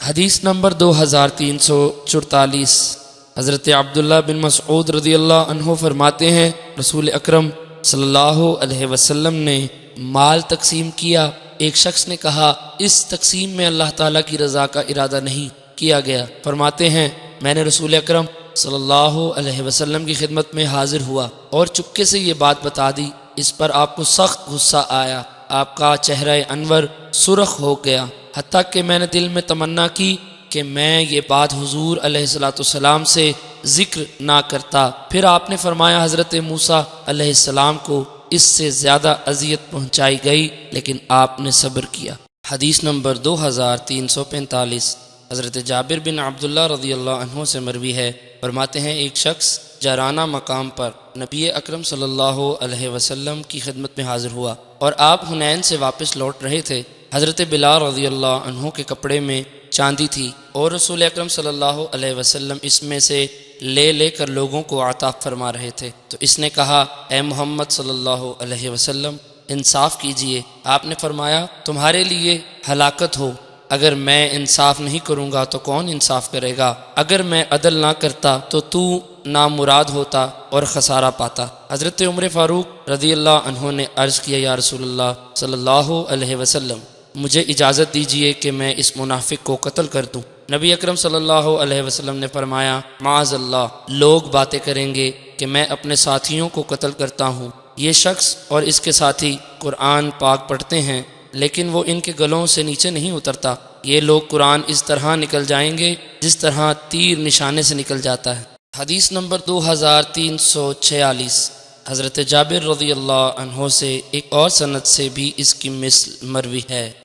حدیث نمبر 2344، حضرت عبداللہ بن مسعود رضی اللہ عنہ فرماتے ہیں رسول اکرم صلی اللہ علیہ وسلم نے مال تقسیم کیا۔ ایک شخص نے کہا اس تقسیم میں اللہ تعالیٰ کی رضا کا ارادہ نہیں کیا گیا۔ فرماتے ہیں میں نے رسول اکرم صلی اللہ علیہ وسلم کی خدمت میں حاضر ہوا اور چپکے سے یہ بات بتا دی۔ اس پر آپ کو سخت غصہ آیا، آپ کا چہرہ انور سرخ ہو گیا، حتیٰ کہ میں نے دل میں تمنا کی کہ میں یہ بات حضور علیہ السلام سے ذکر نہ کرتا۔ پھر آپ نے فرمایا حضرت موسیٰ علیہ السلام کو اس سے زیادہ اذیت پہنچائی گئی لیکن آپ نے صبر کیا۔ حدیث نمبر 2345، حضرت جابر بن عبداللہ رضی اللہ عنہ سے مروی ہے، فرماتے ہیں ایک شخص جارانہ مقام پر نبی اکرم صلی اللہ علیہ وسلم کی خدمت میں حاضر ہوا اور آپ حنین سے واپس لوٹ رہے تھے۔ حضرت بلال رضی اللہ عنہ کے کپڑے میں چاندی تھی اور رسول اکرم صلی اللہ علیہ وسلم اس میں سے لے کر لوگوں کو عطا فرما رہے تھے، تو اس نے کہا اے محمد صلی اللہ علیہ وسلم انصاف کیجئے۔ آپ نے فرمایا تمہارے لیے ہلاکت ہو، اگر میں انصاف نہیں کروں گا تو کون انصاف کرے گا؟ اگر میں عدل نہ کرتا تو نامراد ہوتا اور خسارہ پاتا۔ حضرت عمر فاروق رضی اللہ عنہ نے عرض کیا یا رسول اللہ صلی اللہ علیہ وسلم مجھے اجازت دیجیے کہ میں اس منافق کو قتل کر دوں۔ نبی اکرم صلی اللہ علیہ وسلم نے فرمایا معاذ اللہ، لوگ باتیں کریں گے کہ میں اپنے ساتھیوں کو قتل کرتا ہوں۔ یہ شخص اور اس کے ساتھی قرآن پاک پڑھتے ہیں لیکن وہ ان کے گلوں سے نیچے نہیں اترتا۔ یہ لوگ قرآن اس طرح نکل جائیں گے جس طرح تیر نشانے سے نکل جاتا ہے۔ حدیث نمبر 2346، حضرت جابر رضی اللہ عنہ سے ایک اور سند سے بھی اس کی مثل مروی ہے۔